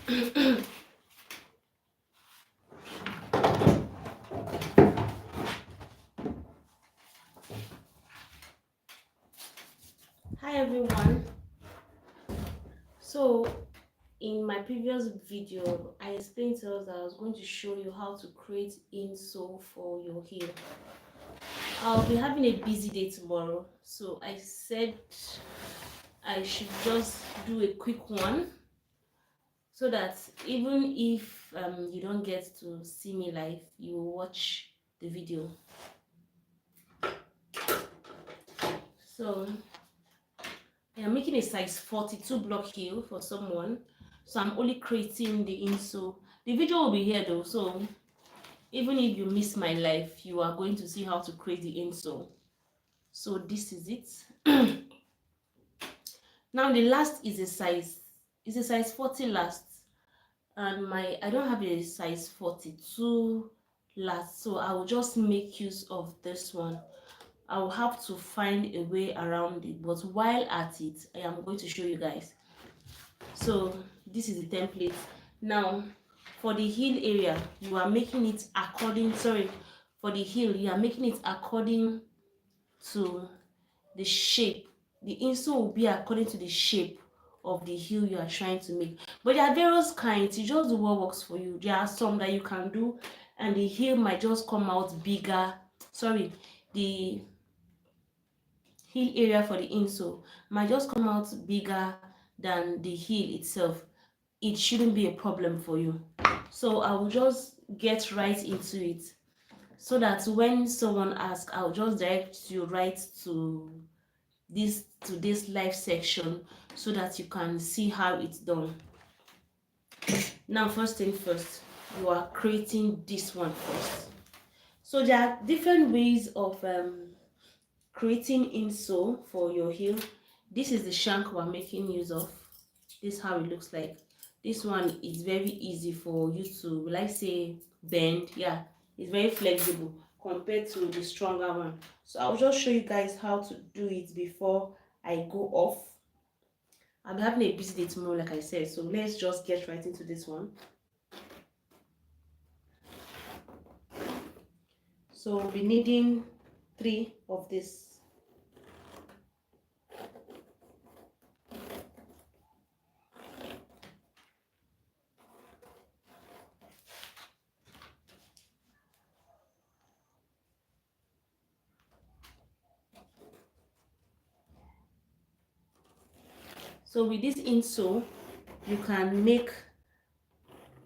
Hi everyone. So in my previous video I explained to us that I was going to show you how to create insole for your heel. I'll be having a busy day tomorrow, so I said I should just do a quick one so that even if you don't get to see me live, you will watch the video. So I am making a size 42 block heel for someone, so I'm only creating the insole. The video will be here though, so even if you miss my live, you are going to see how to create the insole. So this is it. Now the last is a size 40 last, and I don't have a size 42 last, so I will just make use of this one. I will have to find a way around it, but while at it I am going to show you guys. So this is the template. Now for the heel area, you are making it according, for the heel you are making it according to the shape. The insole will be according to the shape of the heel you are trying to make, but there are various kinds. You just do what works for you. There are some that you can do and the heel might just come out bigger, the heel area for the insole might just come out bigger than the heel itself. It shouldn't be a problem for you. So I will just get right into it so that when someone asks, I'll just direct you right to this live section so that you can see how it's done. Now first thing first, you are creating this one first. So there are different ways of creating insole for your heel. This is the shank we're making use of. This is how it looks like. This one is very easy for you to, will I say, bend. Yeah, it's very flexible compared to the stronger one. So I'll just show you guys how to do it before I go off. I'm having a busy day tomorrow, like I said, so let's just get right into this one. So we'll be needing 3 of this. So with this insole, you can make,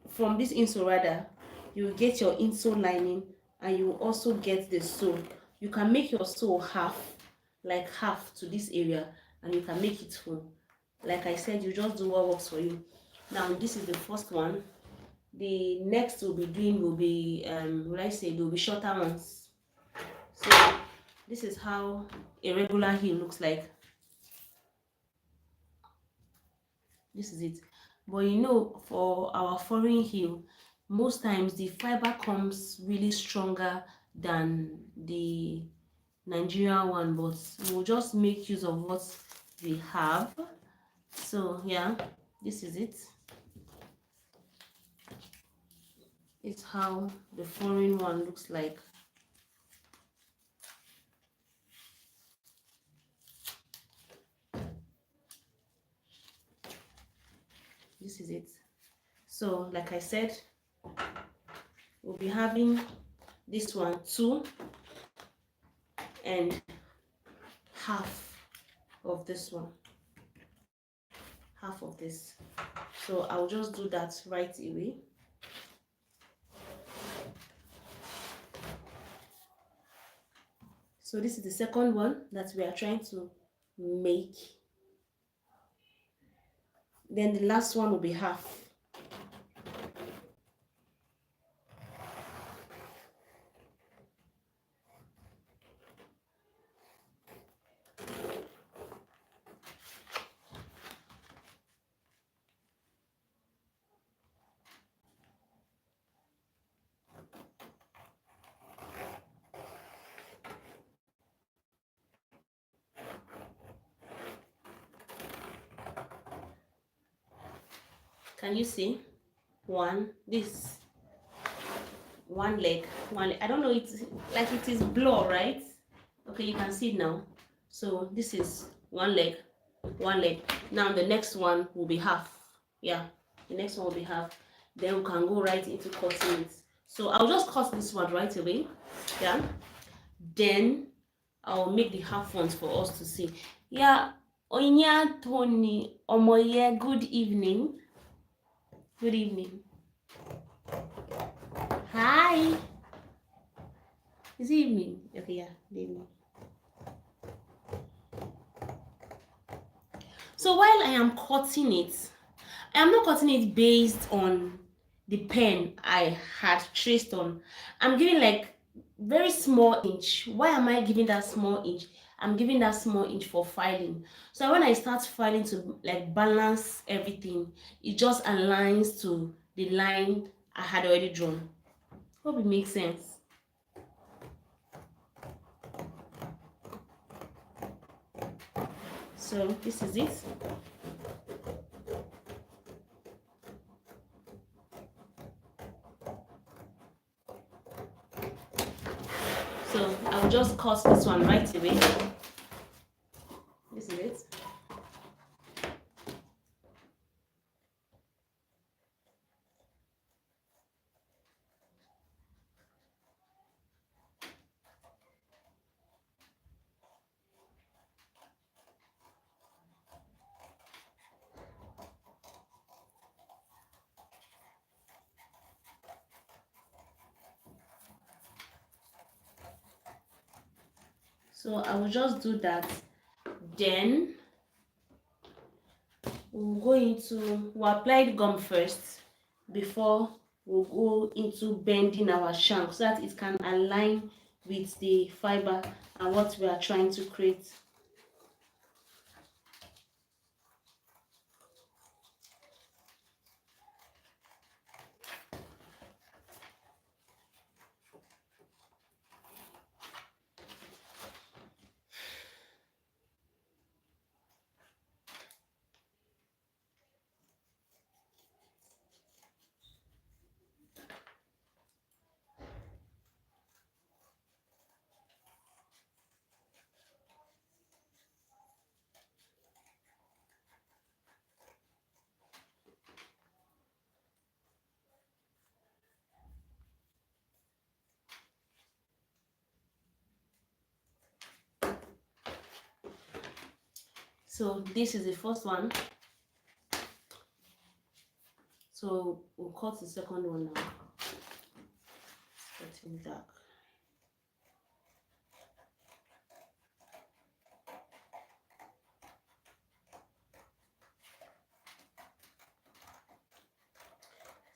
from this insole rather, you get your insole lining and you also get the sole. You can make your sole half, like half to this area, and you can make it full. Like I said, you just do what works for you. Now this is the first one. The next we'll be doing will be will I say, they'll be shorter ones. So this is how a regular heel looks like. This is it. But you know, for our foreign heel, most times the fiber comes really stronger than the Nigerian one, but we'll just make use of what we have. So yeah, this is it. It's how the foreign one looks like. This is it. So like I said, we'll be having this one 2 and half of this one, half of this. So I'll just do that right away. So this is the second one that we are trying to make. Then the last one will be half. Can you see? this one leg. I don't know, it's like it is blur, right? Okay, you can see it now. So this is one leg. Now the next one will be half. Yeah, the next one will be half. Then we can go right into cutting it. So I'll just cut this one right away. Yeah, then I'll make the half ones for us to see. Yeah, Onya Tony Omoye, good evening. Good evening. Hi. It's evening. Okay, yeah, good evening. So while I am cutting it, I am not cutting it based on the pen I had traced on. I'm giving like very small inch. Why am I giving that small inch? I'm giving that small inch for filing. So when I start filing to like balance everything, it just aligns to the line I had already drawn. Hope it makes sense. So this is it. So I'll just cut this one right away. This is it. So I will just do that. Then we'll apply the gum first before we'll go into bending our shank so that it can align with the fiber and what we are trying to create. So this is the first one. So we'll cut the second one now. It's getting dark.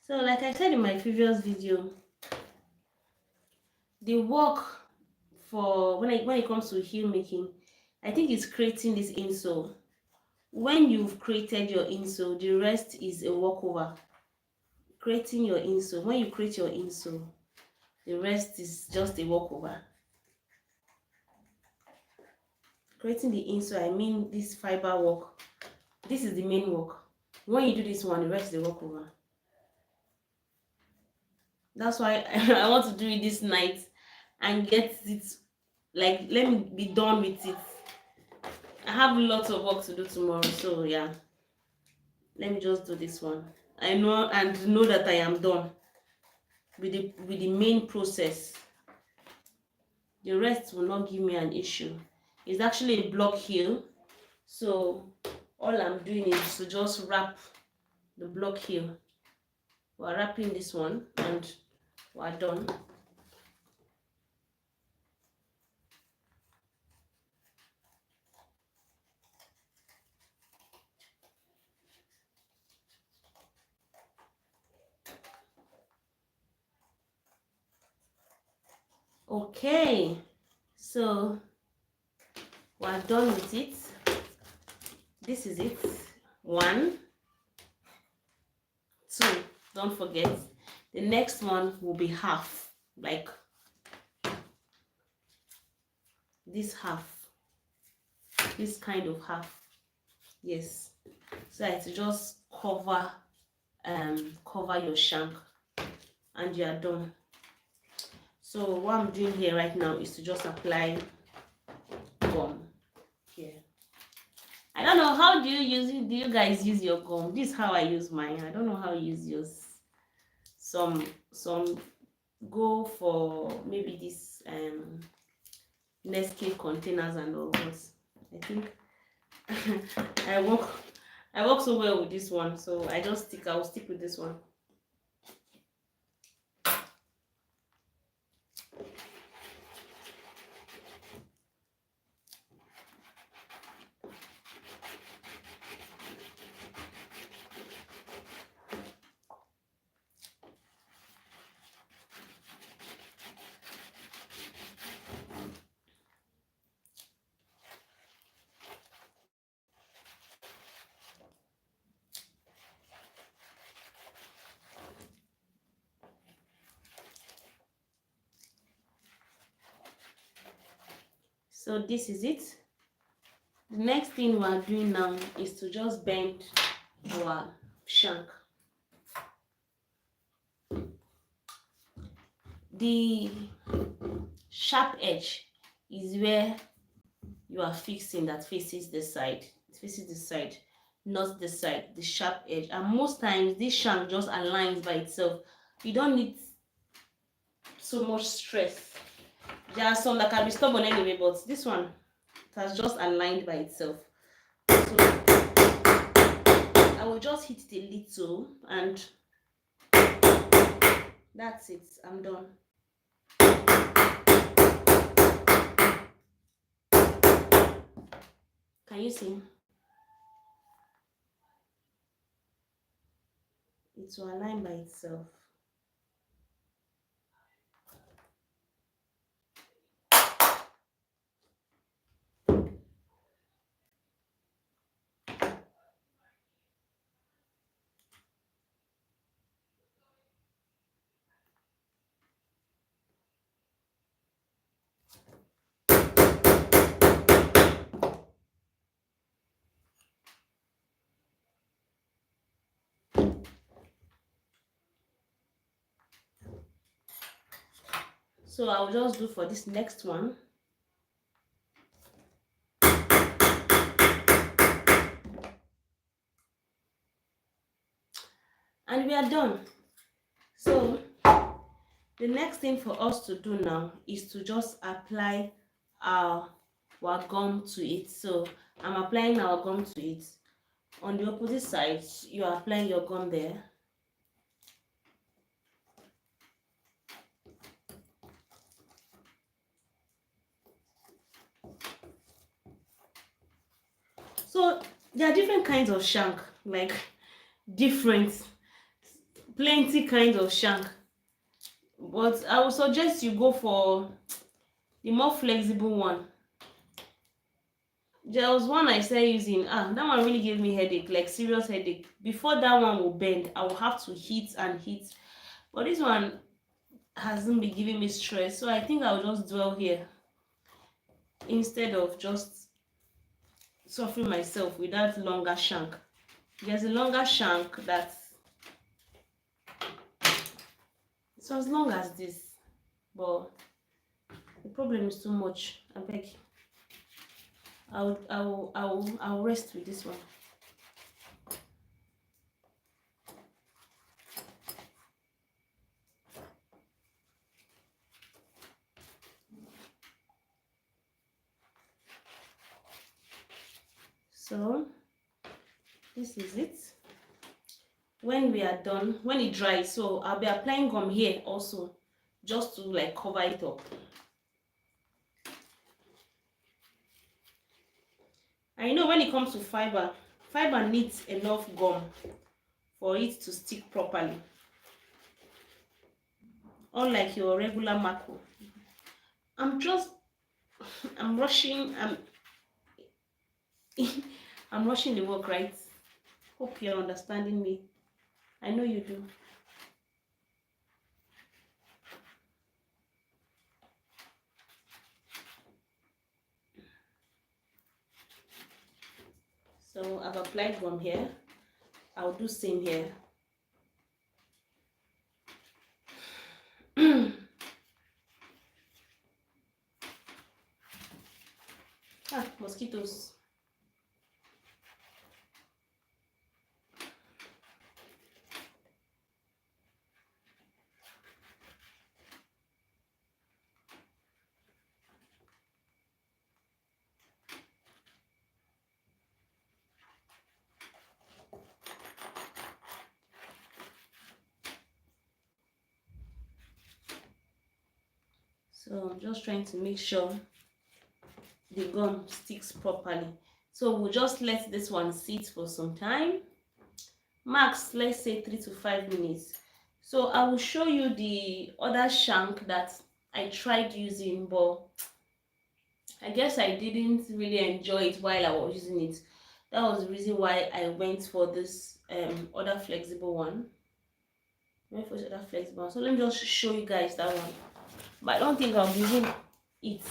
So like I said in my previous video, the work for when it comes to heel making, I think it's creating this insole. When you've created your insole, the rest is a walkover. Creating your insole, when you create your insole, the rest is just a walkover. Creating the insole, I mean this fiber work, this is the main work. When you do this one, the rest is a walkover. That's why I want to do it this night and get it, like, let me be done with it. I have lots of work to do tomorrow, so yeah, let me just do this one. I know that I am done with the main process. The rest will not give me an issue. It's actually a block heel, so all I'm doing is to just wrap the block heel. We're wrapping this one and we're done. Okay, so we're done with it. This is it. 1, 2, don't forget. The next one will be half, like this half, this kind of half. Yes, so I have to just cover cover your shank, and you are done. So what I'm doing here right now is to just apply gum here. I don't know, how do you use it? Do you guys use your gum? This is how I use mine. I don't know how you use yours. Some go for maybe this Nescafe containers and all, but I think I work so well with this one, so I'll stick with this one. So this is it. The next thing we are doing now is to just bend our shank. The sharp edge is where you are fixing, that faces the side. It faces the side, not the side, the sharp edge. And most times this shank just aligns by itself. You don't need so much stress. There are some that can be stubborn anyway, but this one, it has just aligned by itself. So I will just hit it a little, and that's it. I'm done. Can you see? It will align by itself. So I'll just do for this next one. And we are done. So the next thing for us to do now is to just apply our gum to it. So I'm applying our gum to it. On the opposite side, you are applying your gum there. So there are different kinds of shank, like plenty kinds of shank. But I would suggest you go for the more flexible one. There was one I started using. That one really gave me headache, like serious headache. Before that one will bend, I will have to hit and hit. But this one hasn't been giving me stress, so I think I'll just dwell here instead of just suffering myself with that longer shank. There's a longer shank that's so as long as this, but the problem is too much. I beg. I'll rest with this one. So this is it. When we are done, when it dries, so I'll be applying gum here also, just to like cover it up. And you know, when it comes to fiber needs enough gum for it to stick properly, unlike your regular macro. I'm rushing. I'm rushing the work, right? Hope you're understanding me. I know you do. So I've applied gum here. I'll do same here. Mosquitoes. So I'm just trying to make sure the gum sticks properly. So we'll just let this one sit for some time, max let's say 3 to 5 minutes. So I will show you the other shank that I tried using, but I guess I didn't really enjoy it while I was using it. That was the reason why I went for this other flexible one. So let me just show you guys that one. But I don't think I'll be using it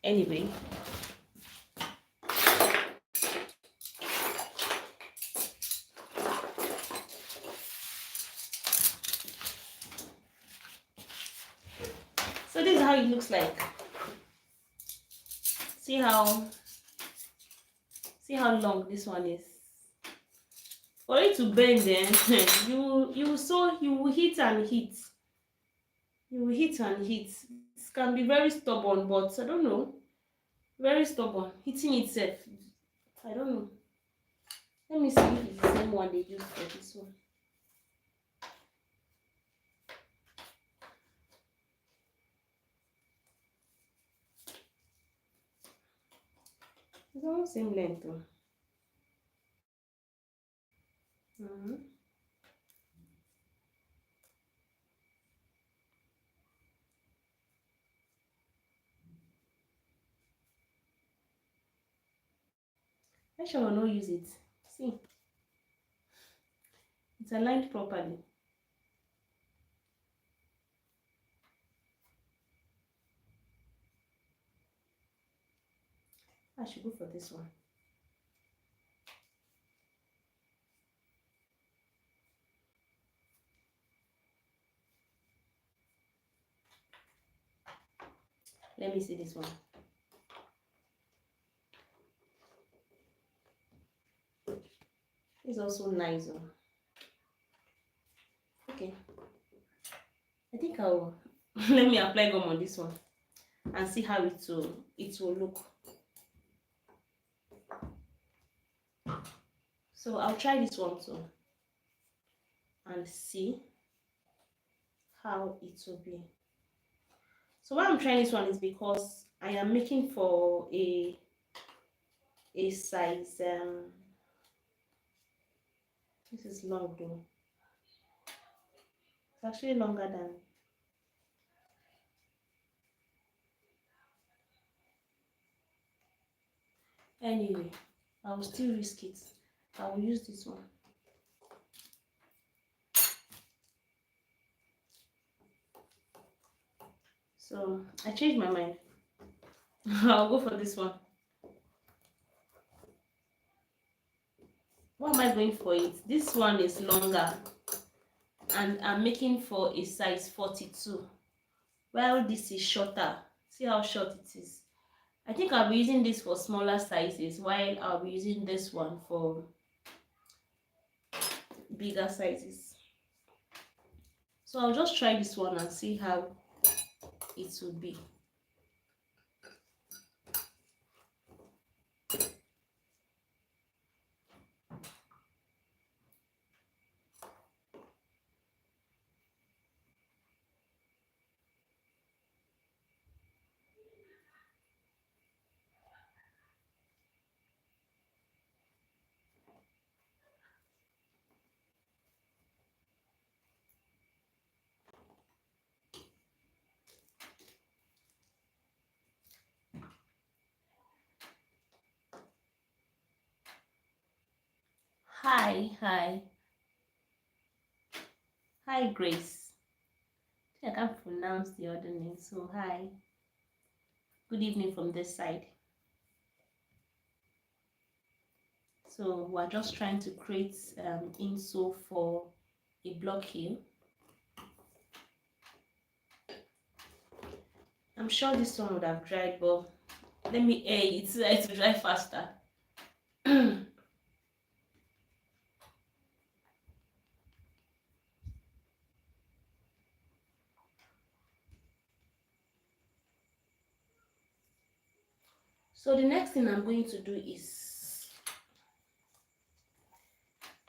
anyway. So this is how it looks like. See how long this one is. For it to bend, then you will hit and hit. You will hit and hit. It can be very stubborn, but I don't know. Very stubborn. Hitting itself. I don't know. Let me see if it's the same one they used for this one. It's almost same length though. I shall not use it. See, it's aligned properly. I should go for this one. Let me see this one. It's also nice. Okay. I think I'll let me apply gum on this one and see how it will look. So I'll try this one too and see how it will be. So why I'm trying this one is because I am making for a size this is long though. It's actually longer than anyway. I will still risk it. I will use this one. So I changed my mind. I'll go for this one. What am I going for it? This one is longer and I'm making for a size 42. Well, this is shorter. See how short it is. I think I'll be using this for smaller sizes while I'll be using this one for bigger sizes. So I'll just try this one and see how it will be. Hi Grace. I can't pronounce the other name, so hi. Good evening from this side. So we're just trying to create insole for a block heel. I'm sure this one would have dried, but let me air it so that it will dry faster. So the next thing I'm going to do is,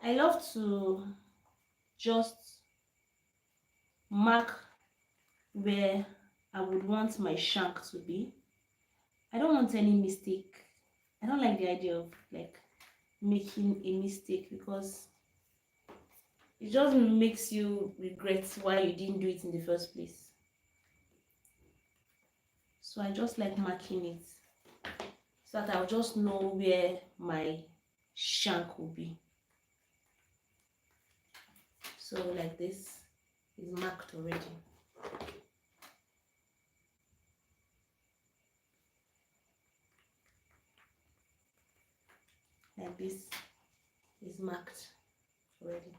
I love to just mark where I would want my shank to be. I don't want any mistake. I don't like the idea of like making a mistake, because it just makes you regret why you didn't do it in the first place. So I just like marking it so that I'll just know where my shank will be. So like this is marked already. Like this is marked already.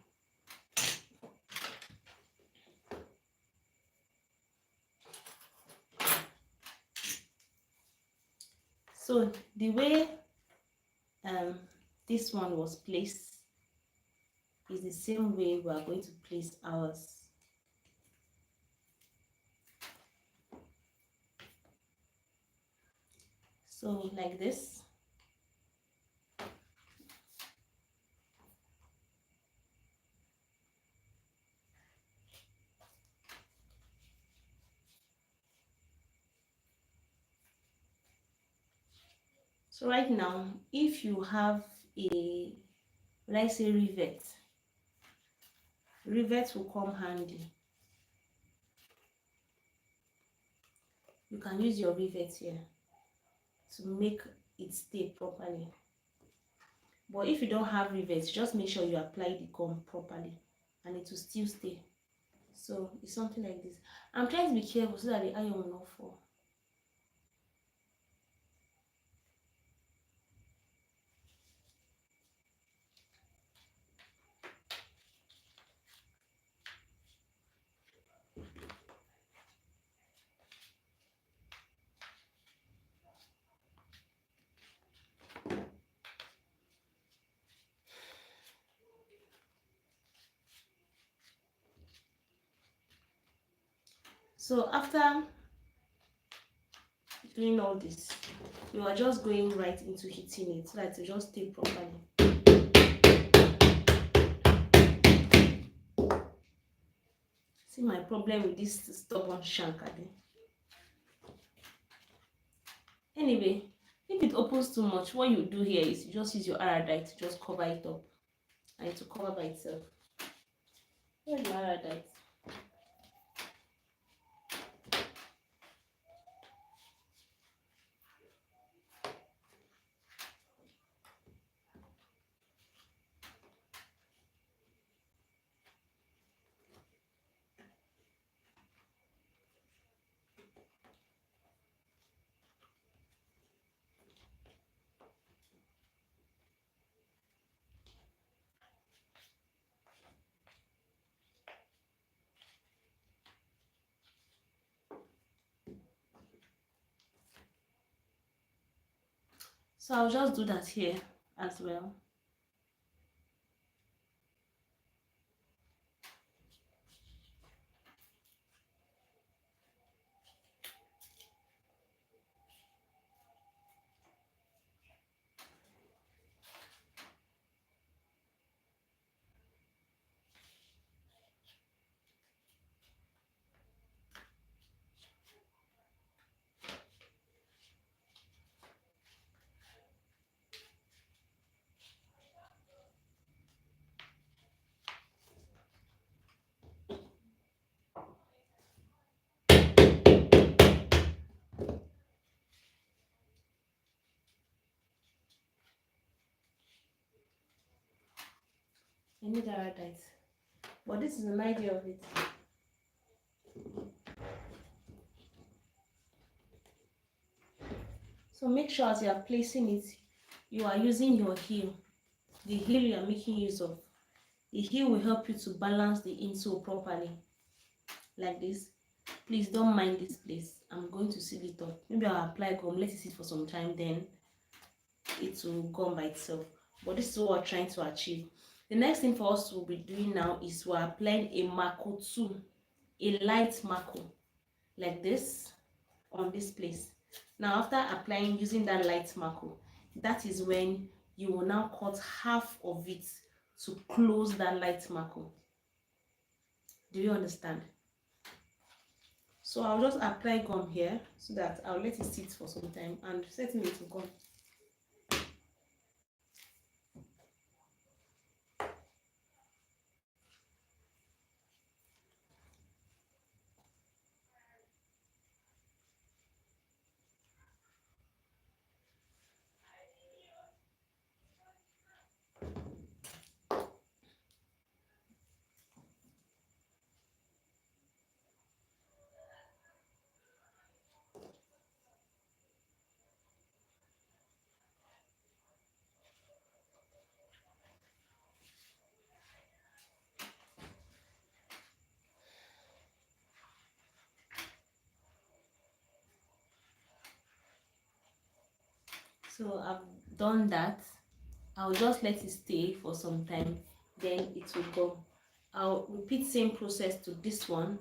So the way this one was placed is the same way we are going to place ours. So like this. So right now, if you have a, let's say, rivet will come handy. You can use your rivet here to make it stay properly. But if you don't have rivets, just make sure you apply the gum properly and it will still stay. So it's something like this. I'm trying to be careful so that the iron will not fall. So after doing all this, you are just going right into heating it so that it just stay properly. See my problem with this stubborn shank. Anyway, if it opens too much, what you do here is you just use your iodide to just cover it up, and it will cover by itself. Where's your iodide? So I'll just do that here as well. I need iodide, but this is an idea of it. So make sure as you are placing it, you are using your heel. The heel you are making use of. The heel will help you to balance the insole properly, like this. Please don't mind this place. I'm going to seal it up. Maybe I'll apply gum, let it sit for some time, then it will gum by itself. But this is what we're trying to achieve. The next thing for us to be doing now is we're applying a marker 2, a light marker, like this, on this place. Now after applying using that light marker, that is when you will now cut half of it to close that light marker. Do you understand? So I'll just apply gum here so that I'll let it sit for some time and setting it to gum. So I've done that. I'll just let it stay for some time, then it will go. I'll repeat same process to this one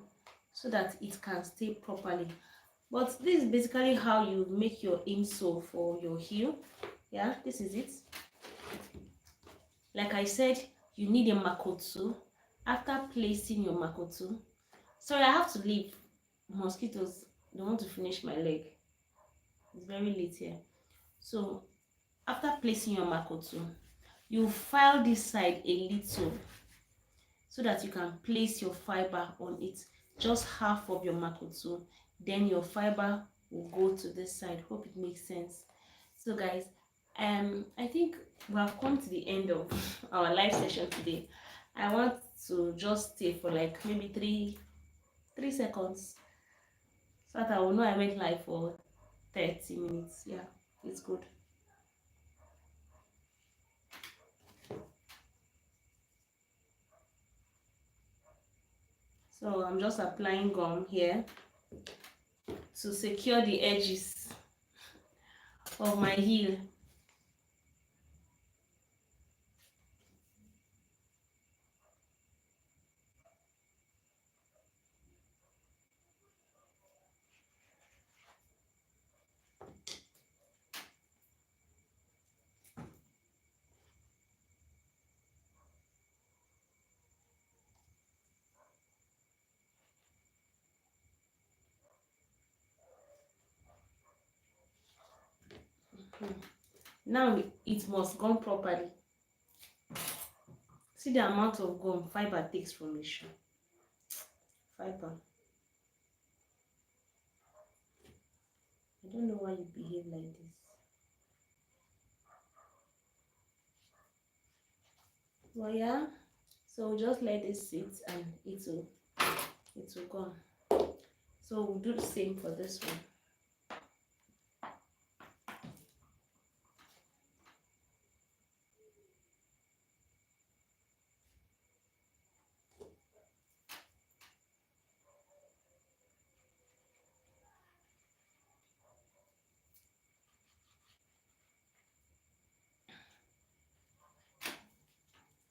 so that it can stay properly. But this is basically how you make your insole for your heel. Yeah, this is it. Like I said, you need a marker 2. After placing your marker 2, sorry, I have to leave. Mosquitoes don't want to finish my leg. It's very late here. So after placing your marker 2, you file this side a little so that you can place your fiber on it, just half of your marker 2, then your fiber will go to this side. Hope it makes sense. So guys, I think we have come to the end of our live session today. I want to just stay for like maybe three seconds so that I will know I went live for 30 minutes. Yeah, it's good. So I'm just applying gum here to secure the edges of my heel. Now it must gum properly. See the amount of gum fiber takes from a shoe. Fiber. I don't know why you behave like this. Well, yeah. So just let it sit and it will gum. So we'll do the same for this one.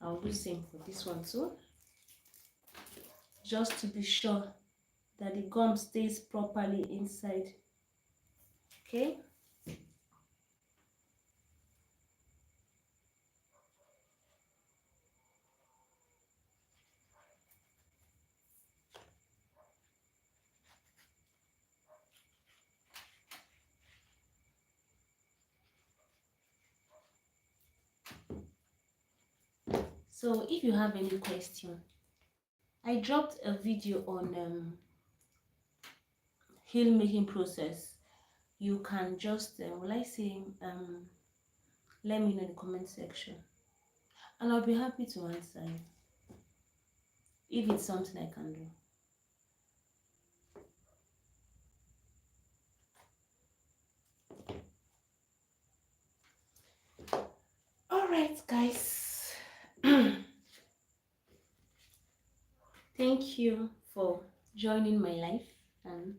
I'll do the same for this one too, just to be sure that the gum stays properly inside. Okay. So if you have any question, I dropped a video on heel making process. You can just will I say let me know in the comment section, and I'll be happy to answer you if it's something I can do. All right, guys. Thank you for joining my life. and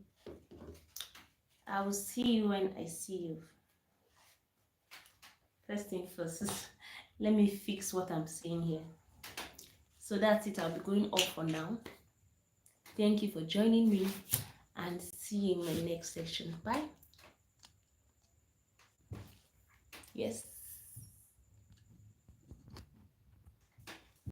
I will see you when I see you. First thing first, let me fix what I'm saying here. So that's it. I'll be going off for now. Thank you for joining me, and see you in my next section. Bye. Yes.